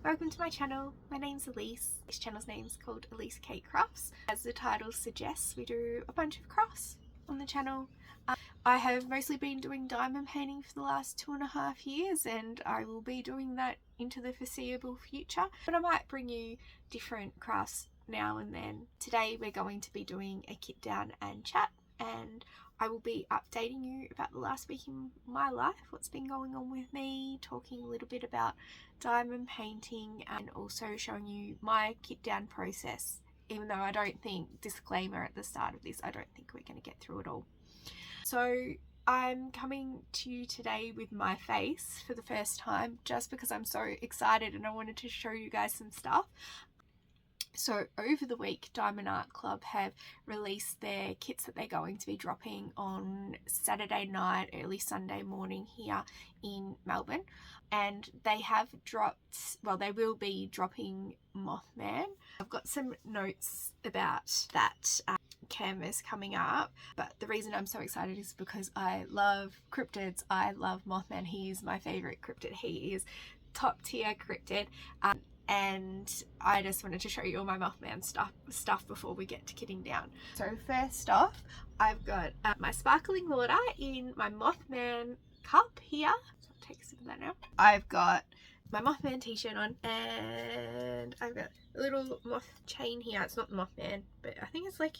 welcome to my channel. My name's Elise. This channel's name's called Elise Kate Crafts. As the title suggests, we do a bunch of crafts on the channel. I have mostly been doing diamond painting for the last 2.5 years, and I will be doing that into the foreseeable future, but I might bring you different crafts now and then. Today we're going to be doing a kit down and chat, and I will be updating you about the last week in my life, what's been going on with me, talking a little bit about diamond painting, and also showing you my kit down process. Even though I don't think, disclaimer at the start of this, I don't think we're going to get through it all. So I'm coming to you today with my face for the first time, just because I'm so excited and I wanted to show you guys some stuff. So over the week, Diamond Art Club have released their kits that they're going to be dropping on Saturday night, early Sunday morning here in Melbourne. And they have dropped, well, they will be dropping Mothman. I've got some notes about that canvas coming up, but the reason I'm so excited is because I love cryptids. I love Mothman. He is my favorite cryptid. He is top tier cryptid. And I just wanted to show you all my Mothman stuff before we get to kitting down. So first off, I've got my sparkling water in my Mothman cup here. So I'll take a sip of that now. I've got my Mothman t-shirt on, and I've got a little moth chain here. It's not Mothman, but I think it's like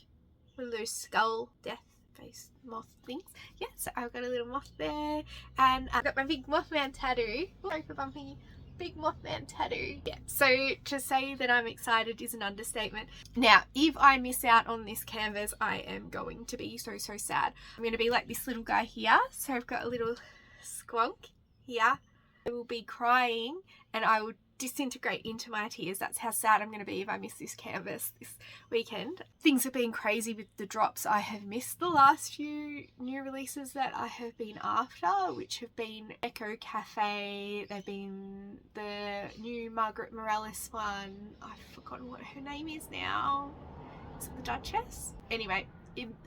one of those skull death face moth things. Yeah, so I've got a little moth there, and I've got my big Mothman tattoo. Sorry for bumping. Big Mothman tattoo. Yeah, so to say that I'm excited is an understatement. Now, if I miss out on this canvas, I am going to be so sad. I'm going to be like this little guy here. So I've got a little squonk here. I will be crying and I will disintegrate into my tears. That's how sad I'm going to be if I miss this canvas this weekend. Things have been crazy with the drops. I have missed the last few new releases that I have been after, which have been Echo Cafe. They've been the new Margaret Morales one. I've forgotten what her name is now. Is it the Duchess? Anyway,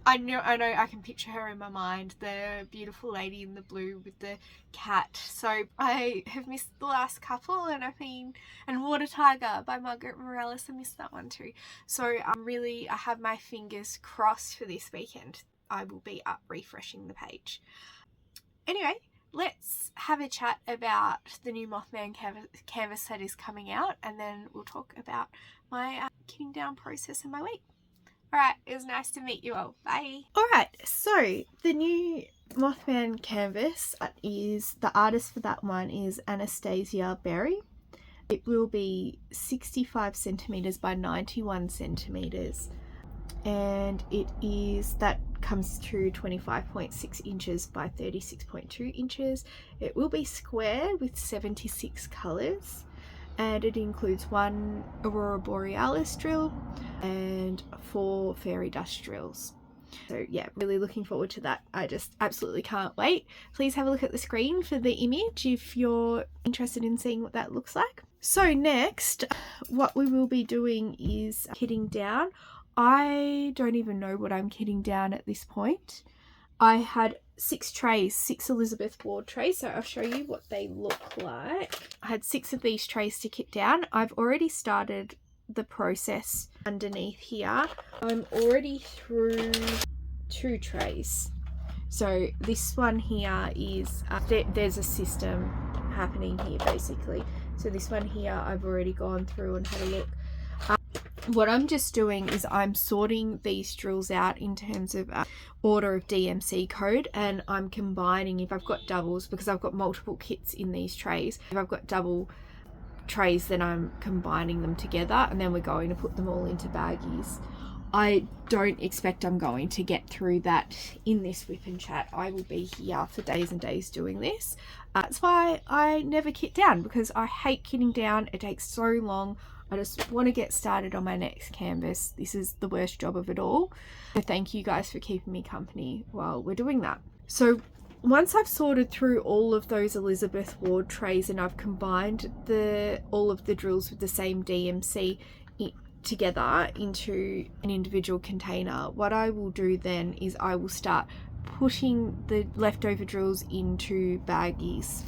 I know I can picture her in my mind, the beautiful lady in the blue with the cat. So I have missed the last couple, and Water Tiger by Margaret Morales, I missed that one too. So I have my fingers crossed for this weekend. I will be up refreshing the page. Anyway, let's have a chat about the new Mothman canvas that is coming out, and then we'll talk about my kitting down process in my week. Alright, it was nice to meet you all. Bye. Alright, so the new Mothman canvas the artist for that one is Anastasia Berry. It will be 65 centimeters by 91 centimeters, and that comes to 25.6 inches by 36.2 inches. It will be square with 76 colors. And it includes 1 Aurora Borealis drill and 4 fairy dust drills. So yeah, really looking forward to that. I just absolutely can't wait. Please have a look at the screen for the image if you're interested in seeing what that looks like. So next, what we will be doing is kitting down. I don't even know what I'm kitting down at this point. I had 6 Elizabeth Ward trays, so I'll show you what they look like. I had 6 of these trays to kit down. I've already started the process underneath here. I'm already through 2 trays. So this one here is, there's a system happening here basically. So this one here I've already gone through and had a look. What I'm just doing is I'm sorting these drills out in terms of order of DMC code, and I'm combining, if I've got doubles, because I've got multiple kits in these trays, if I've got double trays, then I'm combining them together, and then we're going to put them all into baggies. I don't expect I'm going to get through that in this WIP and chat. I will be here for days and days doing this. That's why I never kit down, because I hate kitting down. It takes so long. I just want to get started on my next canvas. This is the worst job of it all. So thank you guys for keeping me company while we're doing that. So once I've sorted through all of those Elizabeth Ward trays and I've combined all of the drills with the same DMC together into an individual container, what I will do then is I will start putting the leftover drills into baggies.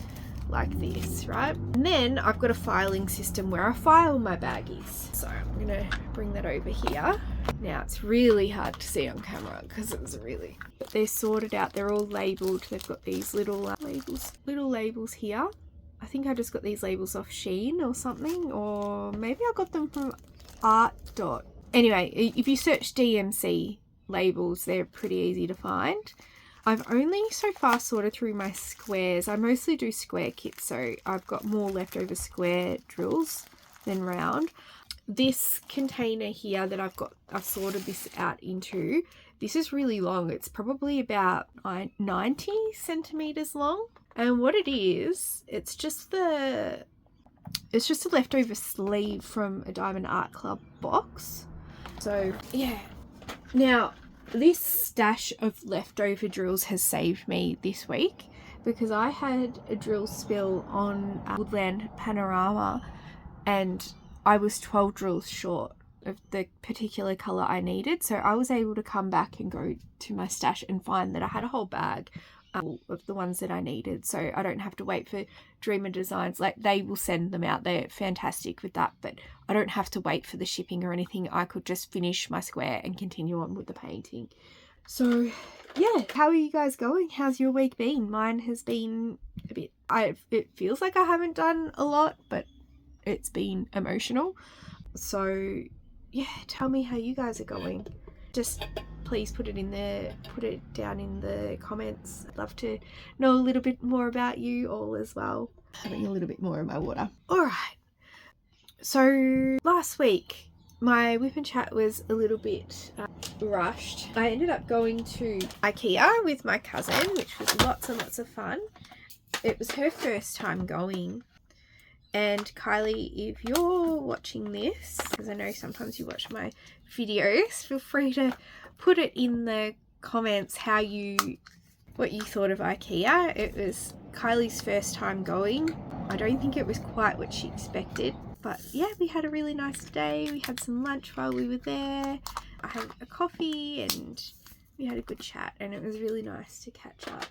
like this, right? And then I've got a filing system where I file my baggies. So I'm gonna bring that over here. Now it's really hard to see on camera because it's really, they're sorted out, they're all labelled. They've got these little labels here. I think I just got these labels off Shein or something, or maybe I got them from Art Dot. Anyway, if you search DMC labels, they're pretty easy to find. I've only so far sorted through my squares. I mostly do square kits, so I've got more leftover square drills than round. This container here that I've sorted this out into, this is really long. It's probably about 90 centimeters long. And what it is, it's just a leftover sleeve from a Diamond Art Club box. So yeah. Now, this stash of leftover drills has saved me this week because I had a drill spill on Woodland Panorama and I was 12 drills short of the particular colour I needed. So I was able to come back and go to my stash and find that I had a whole bag of the ones that I needed. So I don't have to wait for Dreamer Designs. Like, they will send them out. They're fantastic with that, but I don't have to wait for the shipping or anything. I could just finish my square and continue on with the painting. So yeah, how are you guys going? How's your week been? Mine has been a bit, it feels like I haven't done a lot, but it's been emotional. So yeah, tell me how you guys are going. Just please put it down in the comments. I'd love to know a little bit more about you all as well. Having a little bit more of my water. All right. So last week, my WIP and chat was a little bit rushed. I ended up going to IKEA with my cousin, which was lots and lots of fun. It was her first time going. And Kylie, if you're watching this, because I know sometimes you watch my videos, feel free to put it in the comments what you thought of IKEA. It was Kylie's first time going. I don't think it was quite what she expected, but yeah, we had a really nice day. We had some lunch while we were there. I had a coffee and we had a good chat, and it was really nice to catch up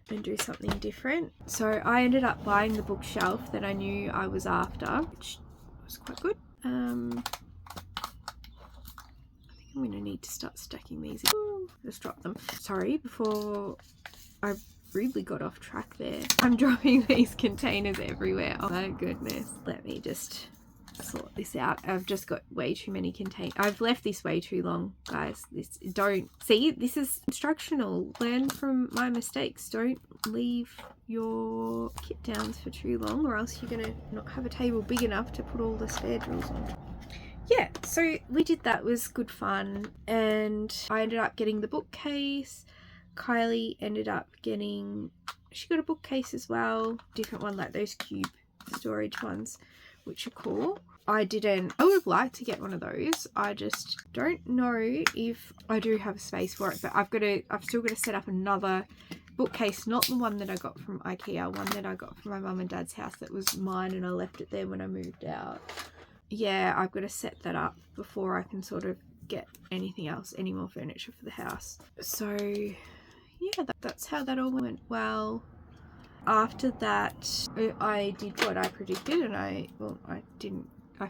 and do something different. So I ended up buying the bookshelf that I knew I was after, which was quite good. I think I'm going to need to start stacking these. Ooh, just drop them. Sorry, before I really got off track there. I'm dropping these containers everywhere. Oh my goodness. Let me just sort this out. I've just got way too many containers. I've left this way too long, guys. This is instructional. Learn from my mistakes. Don't leave your kit downs for too long, or else you're gonna not have a table big enough to put all the spare drills on. Yeah, so we did that. It was good fun, and I ended up getting the bookcase. Kylie ended up she got a bookcase as well, different one, like those cube storage ones, which are cool. I would have liked to get one of those. I just don't know if I do have space for it, but I've still got to set up another bookcase, not the one that I got from IKEA, one that I got from my mum and dad's house that was mine and I left it there when I moved out. Yeah, I've got to set that up before I can sort of get any more furniture for the house. So yeah, that's how that all went well. After that, I did what I predicted, and I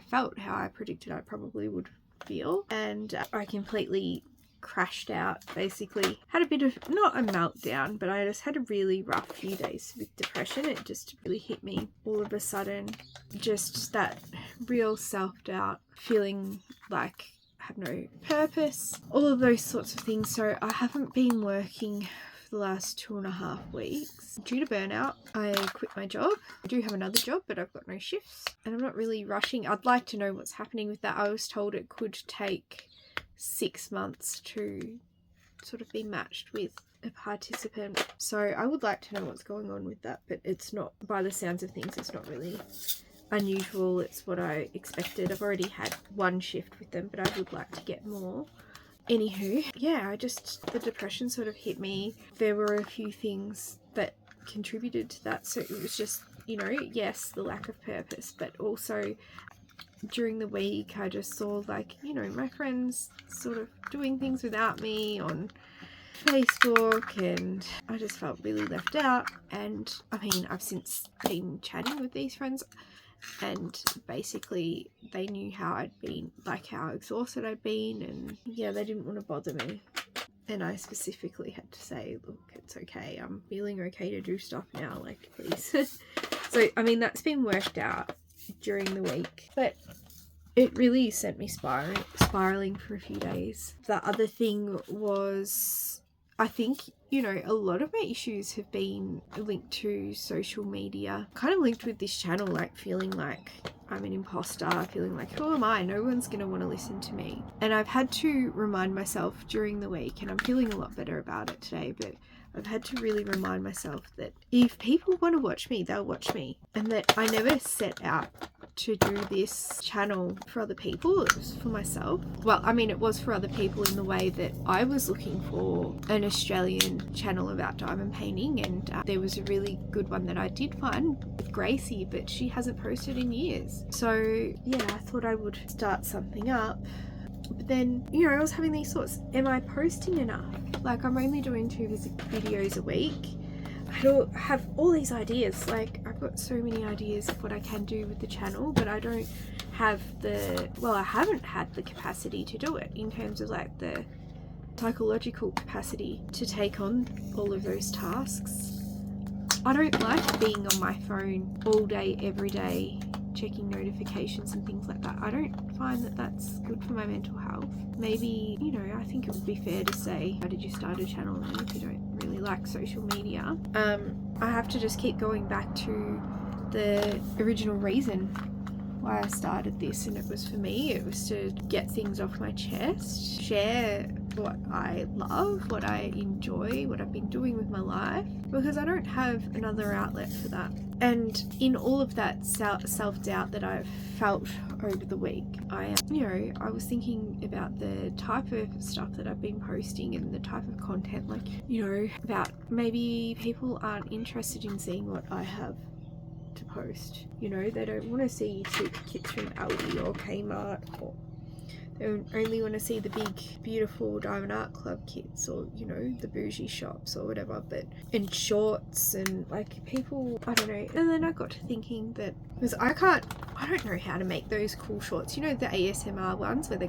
felt how I predicted I probably would feel, and I completely crashed out. Basically had a bit of, not a meltdown, but I just had a really rough few days with depression. It just really hit me all of a sudden, just that real self-doubt, feeling like I have no purpose, all of those sorts of things. So I haven't been working the last 2.5 weeks due to burnout. I quit my job. I do have another job, but I've got no shifts, and I'm not really rushing. I'd like to know what's happening with that. I was told it could take 6 months to sort of be matched with a participant, so I would like to know what's going on with that, but it's not, by the sounds of things, it's not really unusual. It's what I expected. I've already had 1 shift with them, but I would like to get more. Anywho, yeah, the depression sort of hit me. There were a few things that contributed to that. So it was just, yes, the lack of purpose, but also during the week I just saw, like, my friends sort of doing things without me on Facebook, and I just felt really left out. And I mean, I've since been chatting with these friends, and basically they knew how I'd been, like how exhausted I'd been, and yeah, they didn't want to bother me. And I specifically had to say, look, it's okay, I'm feeling okay to do stuff now, like, please. So I mean, that's been worked out during the week, but it really sent me spiraling for a few days. The other thing was, I think, you know, a lot of my issues have been linked to social media, kind of linked with this channel, like feeling like I'm an imposter, feeling like, who am I? No one's going to want to listen to me. And I've had to remind myself during the week, and I'm feeling a lot better about it today, but I've had to really remind myself that if people want to watch me, they'll watch me. And that I never set out to do this channel for other people. It was for myself. Well, I mean, it was for other people in the way that I was looking for an Australian channel about diamond painting, and there was a really good one that I did find with Gracie, but she hasn't posted in years. So yeah, I thought I would start something up. But then, you know, I was having these thoughts, am I posting enough? Like, I'm only doing 2 videos a week. I have all these ideas, like I've got so many ideas of what I can do with the channel, but I don't have I haven't had the capacity to do it in terms of like the psychological capacity to take on all of those tasks. I don't like being on my phone all day, every day, checking notifications and things like that. I don't find that that's good for my mental health. Maybe, you know, I think it would be fair to say, why did you start a channel then if you don't really like social media? I have to just keep going back to the original reason why I started this, and it was for me, it was to get things off my chest, share what I love, what I enjoy, what I've been doing with my life, because I don't have another outlet for that. And in all of that self-doubt that I've felt over the week, I was thinking about the type of stuff that I've been posting and the type of content, like, you know, about maybe people aren't interested in seeing what I have to post. You know, they don't want to see cheap kits from Aldi or Kmart, or they only want to see the big beautiful Diamond Art Club kits, or, you know, the bougie shops or whatever, and shorts, and like, people, I don't know. And then I got to thinking that, because I don't know how to make those cool shorts, you know, the ASMR ones where they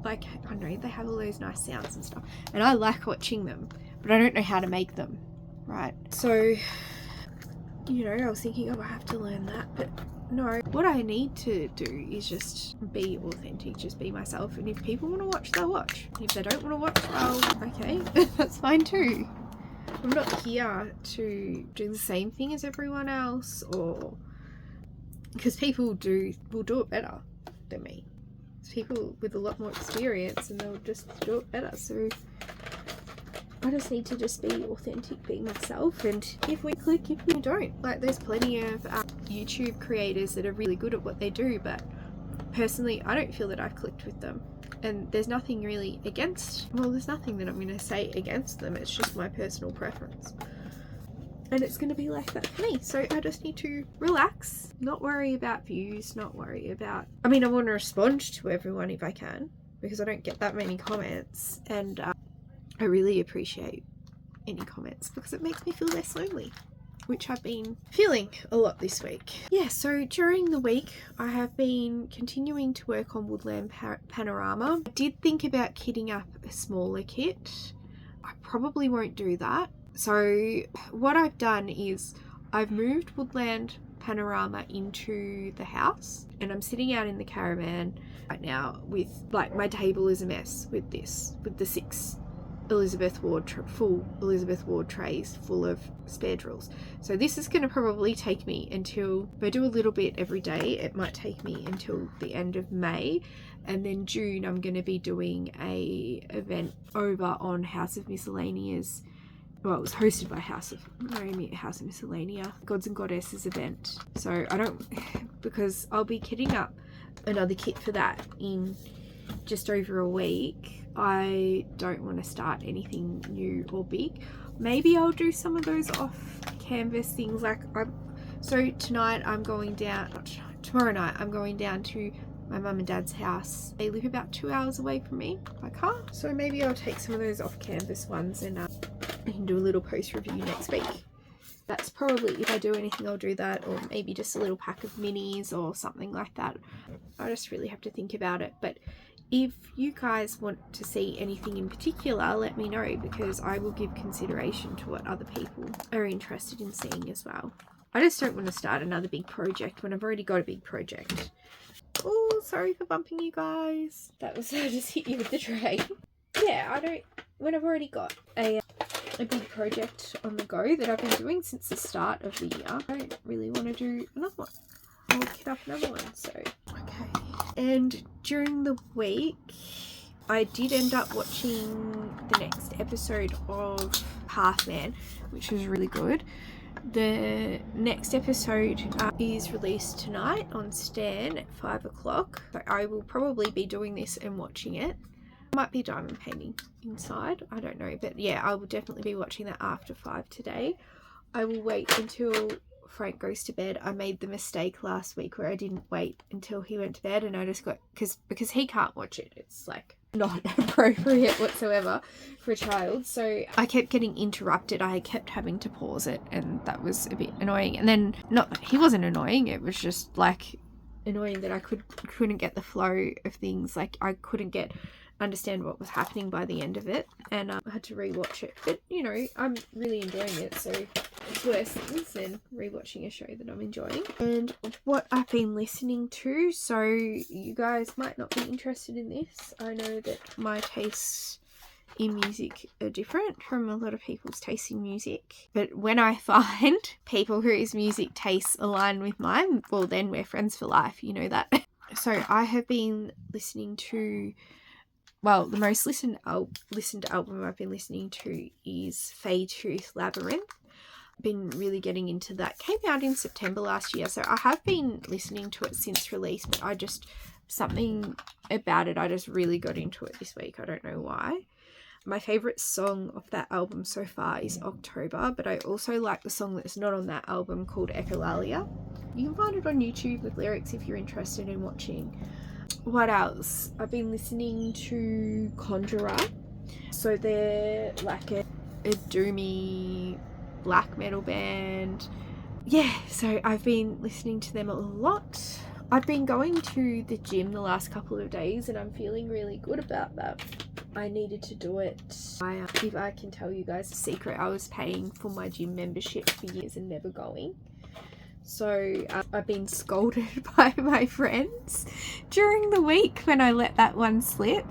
like, I don't know, they have all those nice sounds and stuff, and I like watching them, but I don't know how to make them, right? So, you know, I was thinking, oh, I have to learn that, but no, what I need to do is just be authentic, just be myself, and if people want to watch, they'll watch. If they don't want to watch, well, okay, that's fine too. I'm not here to do the same thing as everyone else, or because people will do it better than me. It's people with a lot more experience, and they'll just do it better. So I just need to just be authentic, be myself, and if we click, if we don't. Like, there's plenty of YouTube creators that are really good at what they do, but personally, I don't feel that I've clicked with them. And there's nothing really there's nothing that I'm going to say against them. It's just my personal preference. And it's going to be like that for me. So I just need to relax, not worry about views, not worry about... I mean, I want to respond to everyone if I can, because I don't get that many comments, and I really appreciate any comments because it makes me feel less lonely, which I've been feeling a lot this week. Yeah, so during the week I have been continuing to work on Woodland Panorama. I did think about kitting up a smaller kit. I probably won't do that. So what I've done is I've moved Woodland Panorama into the house, and I'm sitting out in the caravan right now with, like, my table is a mess with the 6 Elizabeth Ward full Elizabeth Ward trays full of spare drills. So this is going to probably take me until, if I do a little bit every day, it might take me until the end of May, and then June I'm going to be doing a event over on House of Miscellaneous. Well, it was hosted by House of Miscellanea, Gods and Goddesses event. So because I'll be kitting up another kit for that in just over a week. I don't want to start anything new or big. Maybe I'll do some of those off canvas things, like tomorrow night I'm going down to my mum and dad's house. They live about 2 hours away from me by car. So maybe I'll take some of those off-canvas ones and I can do a little post review next week. That's probably, if I do anything, I'll do that, or maybe just a little pack of minis or something like that. I just really have to think about it. But if you guys want to see anything in particular, let me know, because I will give consideration to what other people are interested in seeing as well. I just don't want to start another big project when I've already got a big project. Oh, sorry for bumping you guys. That was, I just hit you with the tray. Yeah, when I've already got a big project on the go that I've been doing since the start of the year, I don't really want to do another one. I'll kit up another one, so okay. And during the week, I did end up watching the next episode of Half-Man, which was really good. The next episode is released tonight on Stan at 5 o'clock. So I will probably be doing this and watching it. I might be diamond painting inside, I don't know, but yeah, I will definitely be watching that after 5 today. I will wait until Frank goes to bed. I made the mistake last week where I didn't wait until he went to bed, and I just got, because he can't watch it, it's like not appropriate whatsoever for a child, so I kept getting interrupted. I kept having to pause it, and that was a bit annoying. And then, he wasn't annoying, it was just like annoying that I couldn't get the flow of things. Like I couldn't understand what was happening by the end of it, and I had to rewatch it. But you know, I'm really enjoying it, so it's worse things than rewatching a show that I'm enjoying. And what I've been listening to, so you guys might not be interested in this. I know that my tastes in music are different from a lot of people's tastes in music, but when I find people whose music tastes align with mine, well then we're friends for life, you know that. So I have been listening to, well, the most listened album I've been listening to is Fey Tooth Labyrinth. I've been really getting into that. Came out in September last year, so I have been listening to it since release, but something about it, I just really got into it this week. I don't know why. My favourite song of that album so far is October, but I also like the song that's not on that album called Echolalia. You can find it on YouTube with lyrics if you're interested in watching. What else? I've been listening to Conjurer. So they're like a doomy black metal band. Yeah, so I've been listening to them a lot. I've been going to the gym the last couple of days and I'm feeling really good about that. I needed to do it. If I can tell you guys a secret, I was paying for my gym membership for years and never going. So I've been scolded by my friends during the week when I let that one slip.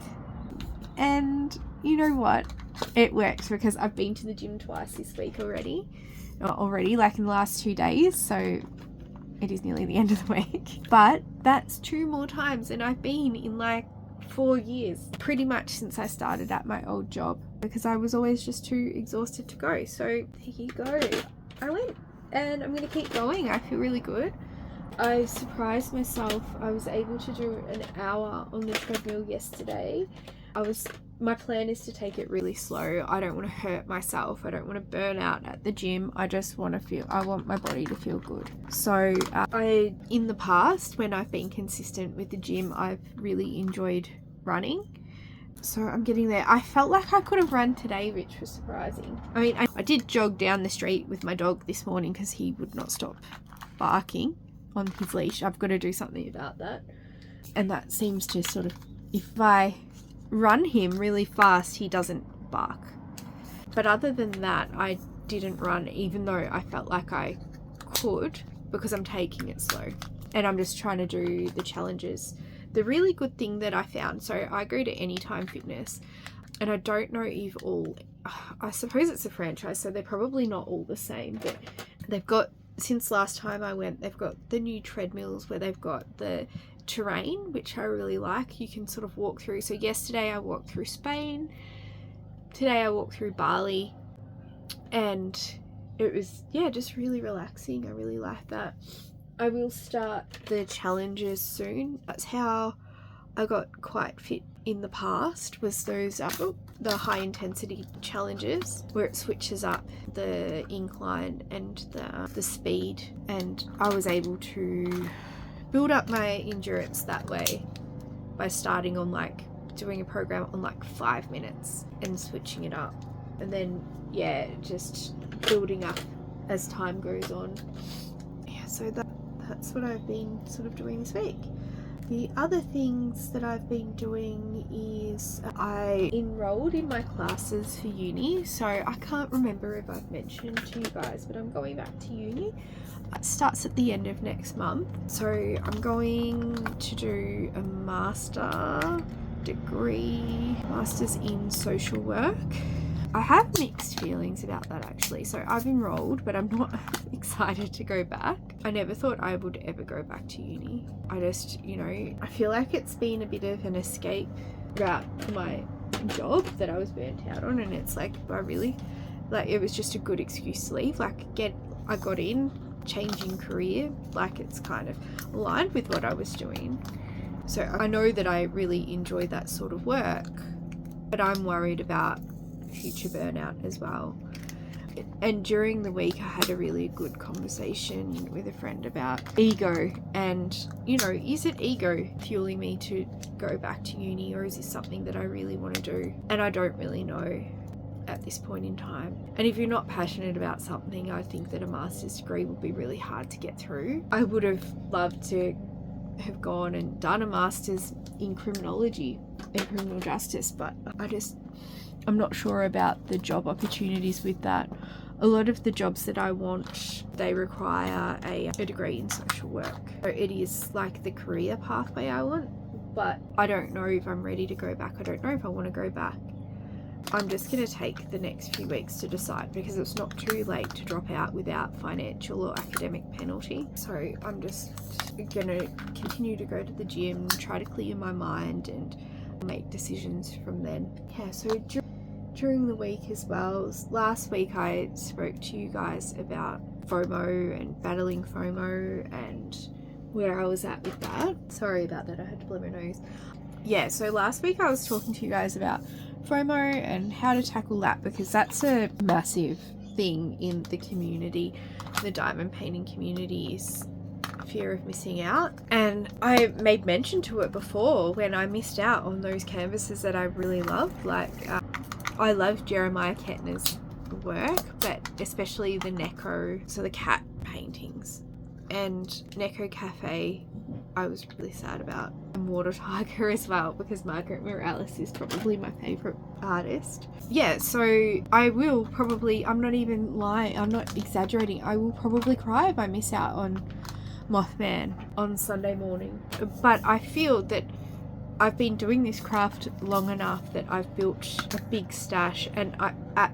And you know what? It worked because I've been to the gym twice this week already, like in the last 2 days. So it is nearly the end of the week. But that's 2 more times and I've been in like 4 years, pretty much since I started at my old job, because I was always just too exhausted to go. So there you go. I went. And I'm going to keep going. I feel really good. I surprised myself. I was able to do an hour on the treadmill yesterday. My plan is to take it really slow. I don't want to hurt myself. I don't want to burn out at the gym. I want my body to feel good. So in the past, when I've been consistent with the gym, I've really enjoyed running. So I'm getting there. I felt like I could have run today, which was surprising. I mean, I did jog down the street with my dog this morning because he would not stop barking on his leash. I've got to do something about that. And that seems to sort of, if I run him really fast, he doesn't bark. But other than that, I didn't run, even though I felt like I could, because I'm taking it slow. And I'm just trying to do the challenges. The really good thing that I found, so I go to Anytime Fitness, and I don't know if I suppose it's a franchise, so they're probably not all the same, but they've got, since last time I went, they've got the new treadmills where they've got the terrain, which I really like. You can sort of walk through. So yesterday I walked through Spain, today I walked through Bali, and it was, yeah, just really relaxing. I really like that. I will start the challenges soon. That's how I got quite fit in the past, was those the high intensity challenges where it switches up the incline and the speed, and I was able to build up my endurance that way by starting on like doing a program on like 5 minutes and switching it up, and then yeah, just building up as time goes on. Yeah, so that's what I've been sort of doing this week. The other things that I've been doing is I enrolled in my classes for uni. So I can't remember if I've mentioned to you guys, but I'm going back to uni. It starts at the end of next month. So I'm going to do a master's in social work. I have mixed feelings about that actually. So I've enrolled, but I'm not excited to go back. I never thought I would ever go back to uni. I just, you know, I feel like it's been a bit of an escape throughout my job that I was burnt out on, and it's like, I really, like, it was just a good excuse to leave. Like, I got in, changing career, like it's kind of aligned with what I was doing. So I know that I really enjoy that sort of work, but I'm worried about future burnout as well. And during the week I had a really good conversation with a friend about ego, and you know, is it ego fueling me to go back to uni, or is this something that I really want to do? And I don't really know at this point in time. And if you're not passionate about something, I think that a master's degree would be really hard to get through. I would have loved to have gone and done a master's in criminology and criminal justice, but I'm not sure about the job opportunities with that. A lot of the jobs that I want, they require a degree in social work. So it is like the career pathway I want, but I don't know if I'm ready to go back. I don't know if I want to go back. I'm just going to take the next few weeks to decide, because it's not too late to drop out without financial or academic penalty. So I'm just going to continue to go to the gym, try to clear my mind and make decisions from then. Yeah, so during the week as well, last week I spoke to you guys about FOMO and battling FOMO and where I was at with that. Sorry about that, I had to blow my nose. Yeah, so last week I was talking to you guys about FOMO and how to tackle that, because that's a massive thing in the community, the diamond painting community, is fear of missing out. And I made mention to it before when I missed out on those canvases that I really loved. Like I love Jeremiah Kettner's work, but especially the Neko, so the cat paintings, and Neko Cafe I was really sad about, and Water Tiger as well, because Margaret Morales is probably my favourite artist. Yeah, so I will probably, I'm not even lying, I'm not exaggerating, I will probably cry if I miss out on Mothman on Sunday morning. But I feel that I've been doing this craft long enough that I've built a big stash, and at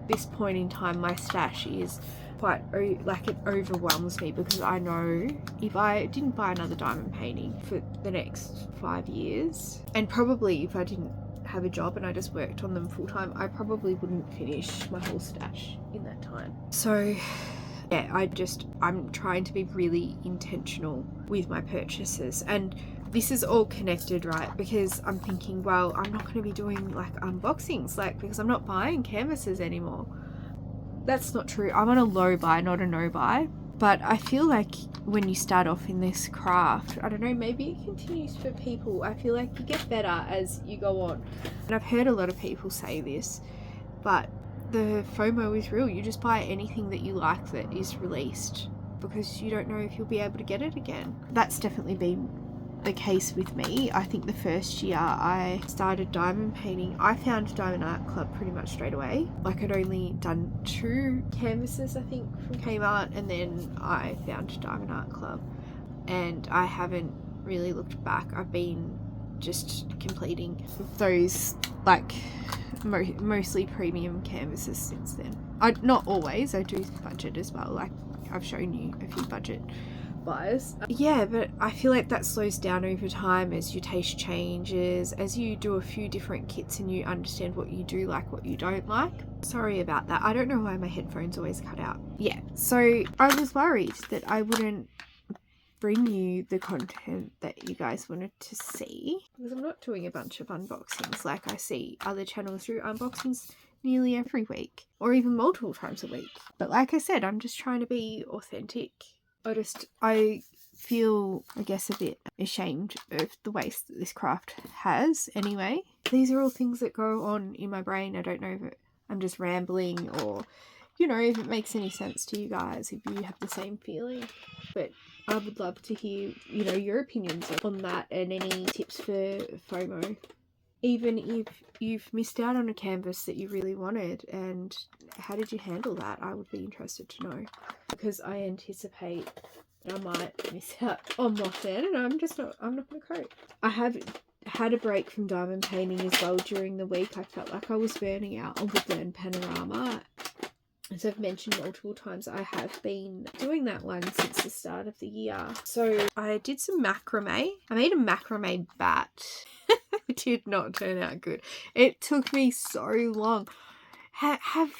this point in time my stash is quite, like, it overwhelms me, because I know if I didn't buy another diamond painting for the next 5 years, and probably if I didn't have a job and I just worked on them full time, I probably wouldn't finish my whole stash in that time. So yeah, I'm trying to be really intentional with my purchases, and this is all connected, right? Because I'm thinking, well, I'm not going to be doing like unboxings, like, because I'm not buying canvases anymore. That's not true. I'm on a low buy, not a no buy. But I feel like when you start off in this craft, I don't know, maybe it continues for people. I feel like you get better as you go on. And I've heard a lot of people say this, but the FOMO is real. You just buy anything that you like that is released, because you don't know if you'll be able to get it again. That's definitely been the case with me. I think the first year I started diamond painting, I found Diamond Art Club pretty much straight away. Like, I'd only done 2 canvases, I think, from Kmart, and then I found Diamond Art Club, and I haven't really looked back. I've been just completing those, like, mostly premium canvases since then. Not always, I do budget as well, like I've shown you a few budget buys. Yeah, but I feel like that slows down over time as your taste changes, as you do a few different kits and you understand what you do like, what you don't like. Sorry about that. I don't know why my headphones always cut out. Yeah, so I was worried that I wouldn't bring you the content that you guys wanted to see, because I'm not doing a bunch of unboxings like I see other channels do unboxings nearly every week, or even multiple times a week. But like I said, I'm just trying to be authentic. I feel, I guess, a bit ashamed of the waste that this craft has anyway. These are all things that go on in my brain. I don't know if I'm just rambling or, you know, if it makes any sense to you guys, if you have the same feeling. But I would love to hear, you know, your opinions on that and any tips for FOMO. Even if you've missed out on a canvas that you really wanted, and how did you handle that? I would be interested to know, because I anticipate that I might miss out on Mothman, and I'm not going to cope. I have had a break from diamond painting as well during the week. I felt like I was burning out on Woodland Panorama. As I've mentioned multiple times, I have been doing that one since the start of the year. So I did some macrame. I made a macrame bat. It did not turn out good. It took me so long. Have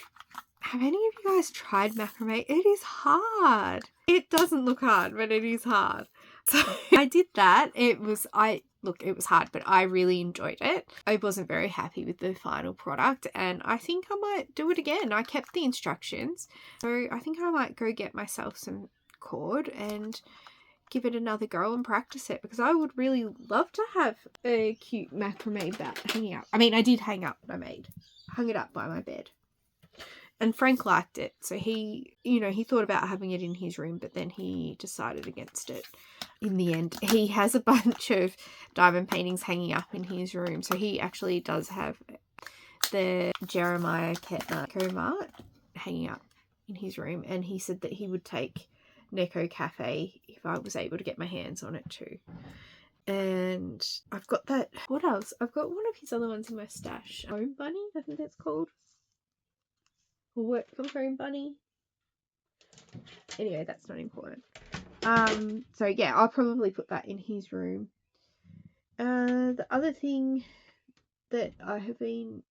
any of you guys tried macrame? It is hard. It doesn't look hard, but it is hard. So I did that. It was hard, but I really enjoyed it. I wasn't very happy with the final product, and I think I might do it again. I kept the instructions, so I think I might go get myself some cord and give it another go and practice it, because I would really love to have a cute macrame bat hanging up. I mean, I did hang up what I hung it up by my bed. And Frank liked it, so he thought about having it in his room, but then he decided against it in the end. He has a bunch of diamond paintings hanging up in his room, so he actually does have the Jeremiah Kettner Comart hanging up in his room, and he said that he would take Neko Cafe if I was able to get my hands on it too. And I've got that. What else? I've got one of his other ones in my stash. Home Bunny, I think that's called. Or Work from Home Bunny. Anyway, that's not important. So yeah, I'll probably put that in his room. The other thing that I have been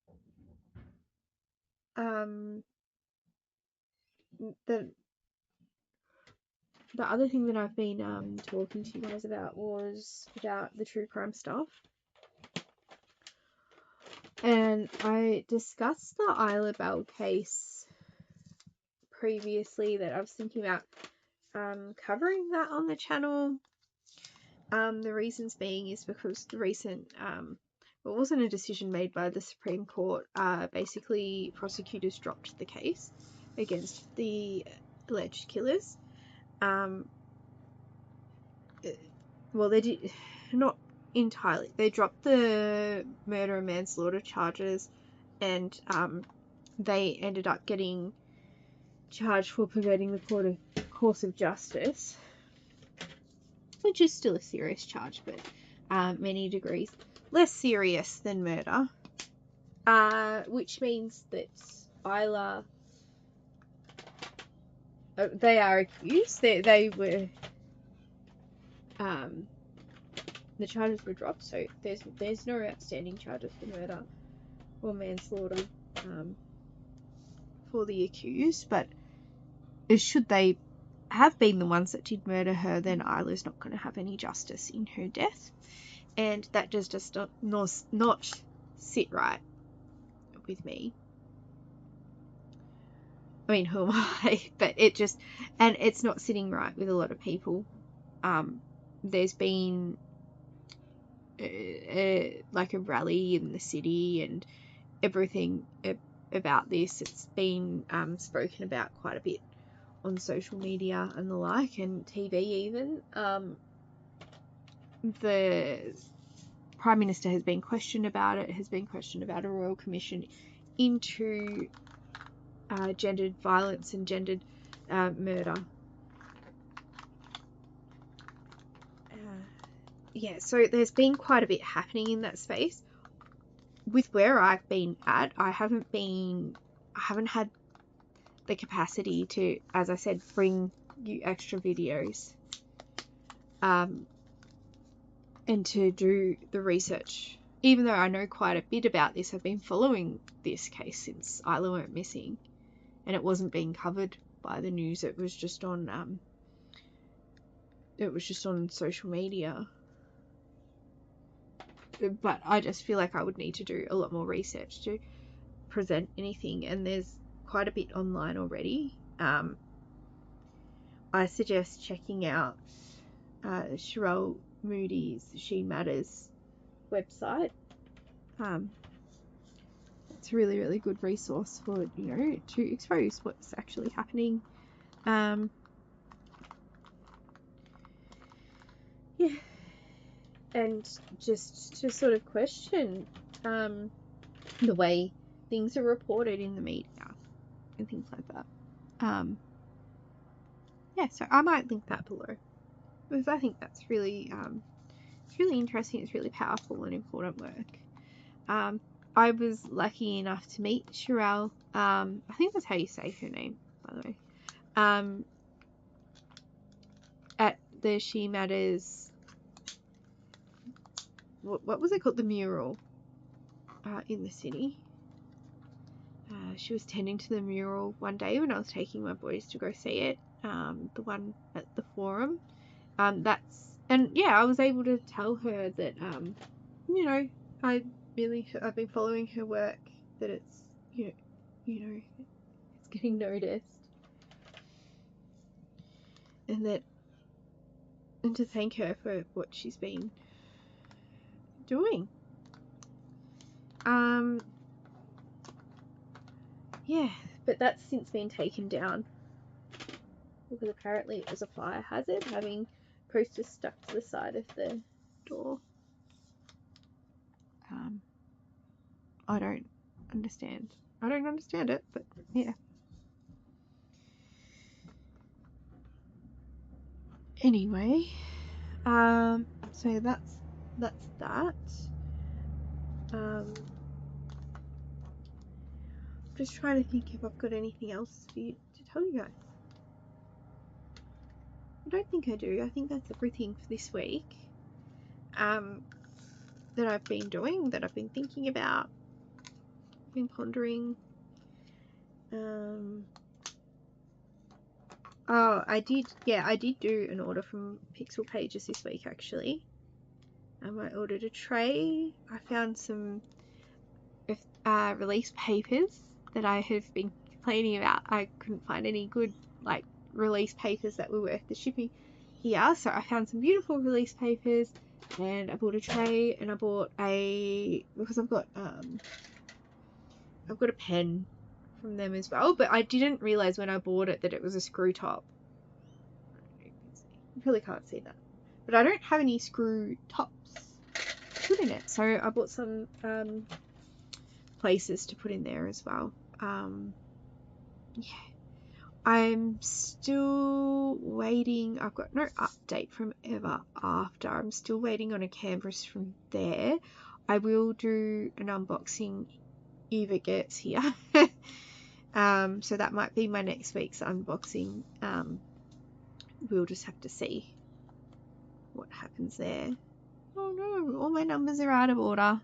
the other thing that I've been talking to you guys about was about the true crime stuff. And I discussed the Isla Bell case previously, that I was thinking about covering that on the channel. The reasons being is because the recent it wasn't a decision made by the Supreme Court. Basically, prosecutors dropped the case against the alleged killers. Well, they did not entirely. They dropped the murder and manslaughter charges, and they ended up getting charged for perverting the course of justice, which is still a serious charge, but many degrees less serious than murder, which means that Isla, they are accused. They were the charges were dropped, so there's no outstanding charges for murder or manslaughter for the accused. But should they have been the ones that did murder her, then Isla's not going to have any justice in her death, and that just does not sit right with me. I mean, who am I? But it's not sitting right with a lot of people. There's been like a rally in the city and everything about this. It's been spoken about quite a bit on social media and the like, and TV even. The Prime Minister has been questioned about it, has been questioned about a royal commission into gendered violence and gendered murder. Yeah, so there's been quite a bit happening in that space. With where I've been at, I haven't had the capacity to, as I said, bring you extra videos and to do the research. Even though I know quite a bit about this, I've been following this case since Isla went missing, and it wasn't being covered by the news. It was just on social media. But I just feel like I would need to do a lot more research to present anything, and there's quite a bit online already. I suggest checking out Sherelle Moody's She Matters website. It's a really, really good resource for, you know, to expose what's actually happening. Yeah, and just to sort of question the way things are reported in the media and things like that. Yeah, so I might link that below, because I think that's really it's really interesting. It's really powerful and important work. I was lucky enough to meet Sherelle. I think that's how you say her name, by the way. At the She Matters, what was it called? The mural in the city. She was tending to the mural one day when I was taking my boys to go see it. The one at the forum. And yeah, I was able to tell her that, you know, I've been following her work, that it's, you know, it's getting noticed, and to thank her for what she's been doing. Yeah, but that's since been taken down, because apparently it was a fire hazard, having posters stuck to the side of the door. I don't understand it, but yeah. Anyway, so that's that. Just trying to think if I've got anything else for you to tell you guys. I don't think I do. I think that's everything for this week. That I've been doing, that I've been thinking about, been pondering. Oh, I did do an order from Pixel Pages this week, actually. I ordered a tray. I found some release papers that I have been complaining about. I couldn't find any good, like, release papers that were worth the shipping here, so I found some beautiful release papers, and I bought a tray, and I bought because I've got a pen from them as well, but I didn't realize when I bought it that it was a screw top. You probably can't see that, but I don't have any screw tops to put in it, so I bought some places to put in there as well. Yeah, I'm still waiting. I've got no update from Ever After. I'm still waiting on a canvas from there. I will do an unboxing if it gets here. So that might be my next week's unboxing. We'll just have to see what happens there. Oh no, all my numbers are out of order.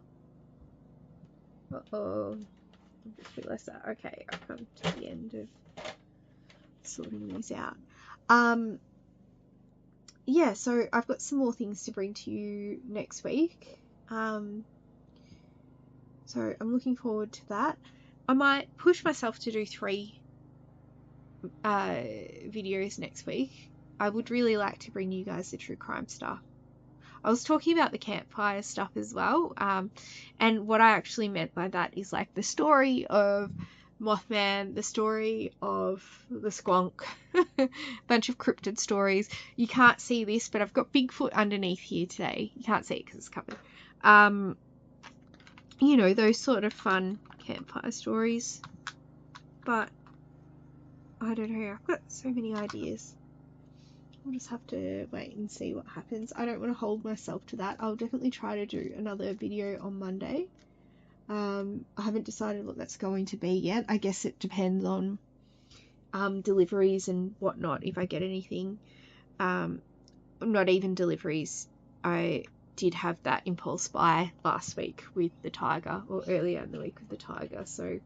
Uh-oh. I just realised that. Okay, I've come to the end of sorting these out. Yeah, so I've got some more things to bring to you next week. So I'm looking forward to that. I might push myself to do 3 videos next week. I would really like to bring you guys the true crime stuff. I was talking about the campfire stuff as well, and what I actually meant by that is, like, the story of Mothman, the story of the Squonk, a bunch of cryptid stories. You can't see this, but I've got Bigfoot underneath here today. You can't see it because it's covered. You know, those sort of fun campfire stories. But I don't know, I've got so many ideas. We'll just have to wait and see what happens. I don't want to hold myself to that. I'll definitely try to do another video on Monday. I haven't decided what that's going to be yet. I guess it depends on deliveries and whatnot, if I get anything. Not even deliveries. I did have that impulse buy last week with the tiger, or earlier in the week with the tiger. So,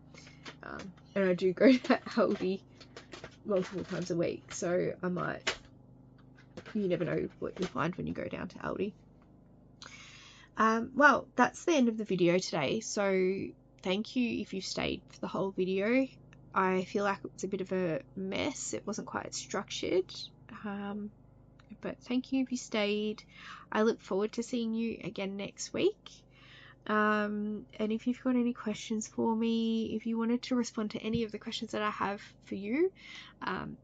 and I do go to Aldi multiple times a week, so I might. You never know what you'll find when you go down to Aldi. Well, that's the end of the video today, so thank you if you've stayed for the whole video. I feel like it was a bit of a mess. It wasn't quite structured, But thank you if you stayed. I look forward to seeing you again next week. And if you've got any questions for me, if you wanted to respond to any of the questions that I have for you,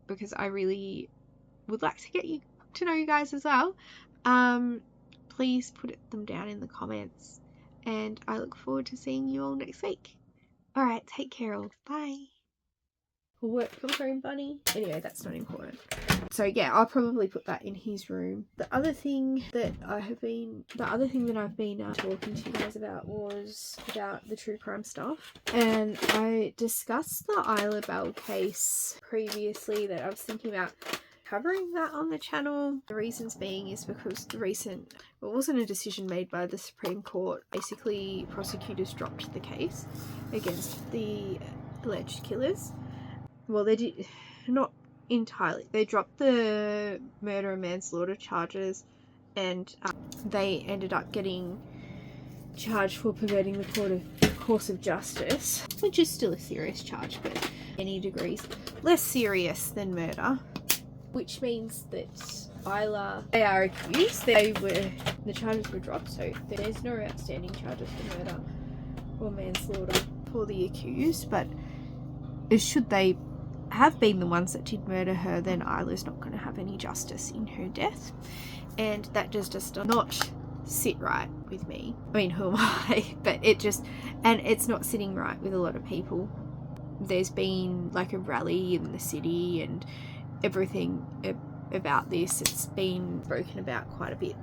because I really would like to get you to know you guys as well, please put them down in the comments, and I look forward to seeing you all next week. All right, take care all. Bye. Work from home bunny. Anyway, that's not important. So yeah, I'll probably put that in his room. The other thing that I've been talking to you guys about was about the true crime stuff. And I discussed the Isla Bell case previously, that I was thinking about covering that on the channel. The reasons being is because it wasn't a decision made by the Supreme Court. Basically, prosecutors dropped the case against the alleged killers. Well, they did not entirely. They dropped the murder and manslaughter charges, and they ended up getting charged for perverting the course of justice, which is still a serious charge, but many degrees less serious than murder. Which means that Isla, they are accused. The charges were dropped, so there's no outstanding charges for murder or manslaughter for the accused. But should they have been the ones that did murder her, then Isla's not going to have any justice in her death, and that just does not sit right with me. I mean, who am I? But it's not sitting right with a lot of people. There's been like a rally in the city and everything about this. It's been spoken about quite a bit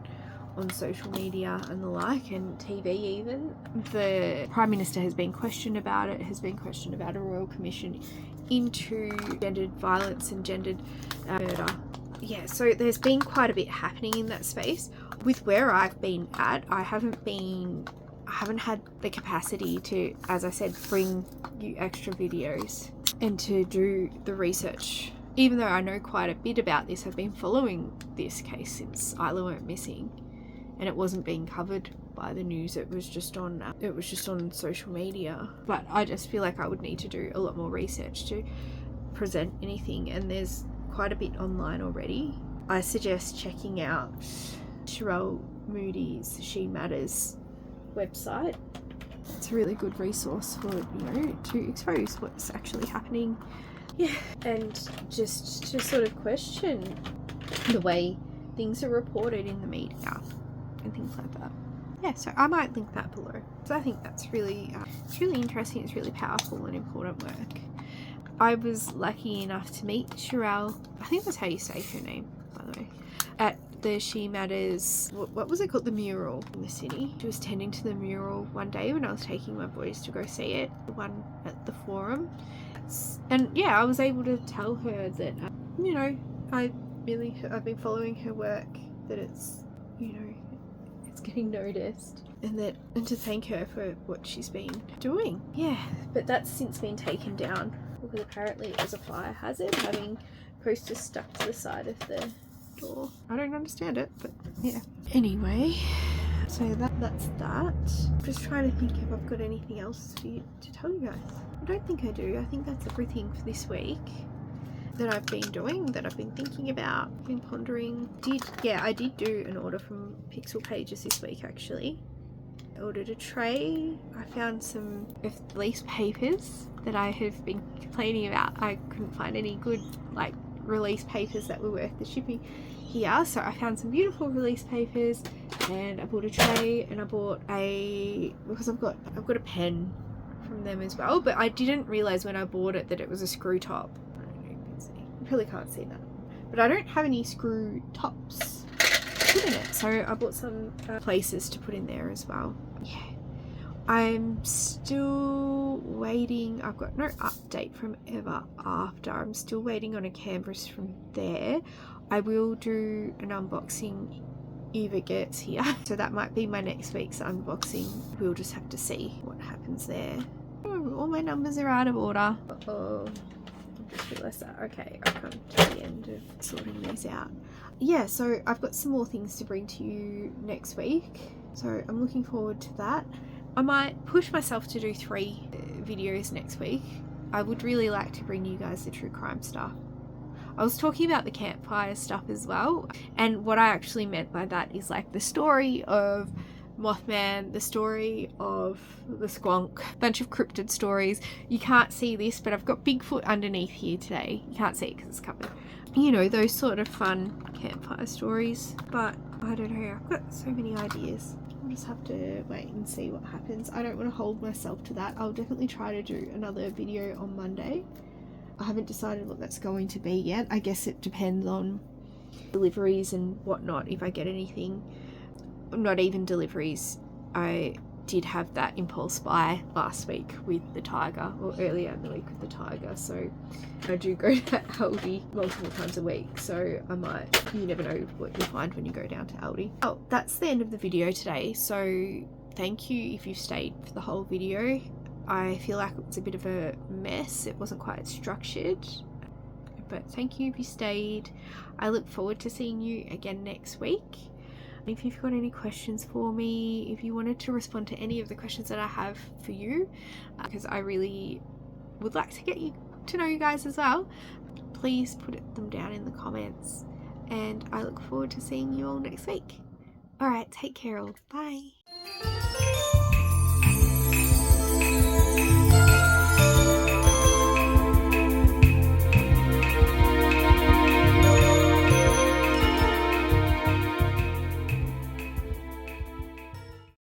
on social media and the like, and TV even. The Prime Minister has been questioned about it, a royal commission into gendered violence and gendered murder. Yeah, so there's been quite a bit happening in that space. With where I've been at, I haven't had the capacity to, as I said, bring you extra videos and to do the research. Even though I know quite a bit about this, I've been following this case since Isla went missing, and it wasn't being covered by the news. It was just on social media. But I just feel like I would need to do a lot more research to present anything, and there's quite a bit online already. I suggest checking out Sherelle Moody's She Matters website. It's a really good resource for, to expose what's actually happening. Yeah, and just to sort of question the way things are reported in the media and things like that. Yeah, so I might link that below, because I think that's really it's really interesting. It's really powerful and important work. I was lucky enough to meet Sherelle, I think that's how you say her name, by the way, at the She Matters, what was it called, the mural in the city. She was tending to the mural one day when I was taking my boys to go see it, the one at the Forum. And yeah, I was able to tell her that, I've been following her work, that it's, it's getting noticed, and to thank her for what she's been doing. Yeah, but that's since been taken down, because apparently it was a fire hazard, having posters stuck to the side of the door. I don't understand it, but yeah. Anyway, so that's that. I'm just trying to think if I've got anything else to tell you guys. I don't think I do. I think that's everything for this week that I've been doing, that I've been thinking about, been pondering. I did do an order from Pixel Pages this week, actually. I ordered a tray. I found some release papers that I have been complaining about. I couldn't find any good release papers that were worth the shipping here, so I found some beautiful release papers, and I bought a tray, and I bought because I've got a pen from them as well, but I didn't realize when I bought it that it was a screw top. I don't know if you can see. You probably can't see that, but I don't have any screw tops to put in it, so I bought some places to put in there as well. Yeah, I'm still waiting. I've got no update from Ever After. I'm still waiting on a canvas from there. I will do an unboxing if it gets here, so that might be my next week's unboxing. We'll just have to see what happens there. Oh, all my numbers are out of order. Uh-oh. I just realised that. Okay, I've come to the end of sorting these out. Yeah, so I've got some more things to bring to you next week, so I'm looking forward to that. I might push myself to do 3 videos next week. I would really like to bring you guys the true crime stuff. I was talking about the campfire stuff as well, and what I actually meant by that is like the story of Mothman, the story of the Squonk, a bunch of cryptid stories. You can't see this, but I've got Bigfoot underneath here today. You can't see it because it's covered. You know, those sort of fun campfire stories. But I don't know, I've got so many ideas. I'll just have to wait and see what happens. I don't want to hold myself to that. I'll definitely try to do another video on Monday. I haven't decided what that's going to be yet. I guess it depends on deliveries and whatnot, if I get anything. Not even deliveries. I did have that impulse buy last week with the tiger, or earlier in the week with the tiger, so I do go to Aldi multiple times a week, so I might, you never know what you'll find when you go down to Aldi. Oh, that's the end of the video today, so thank you if you've stayed for the whole video. I feel like it was a bit of a mess, it wasn't quite structured, but thank you if you stayed. I look forward to seeing you again next week. If you've got any questions for me, if you wanted to respond to any of the questions that I have for you, because I really would like to get you to know you guys as well, please put them down in the comments, and I look forward to seeing you all next week. Alright, take care all. Bye.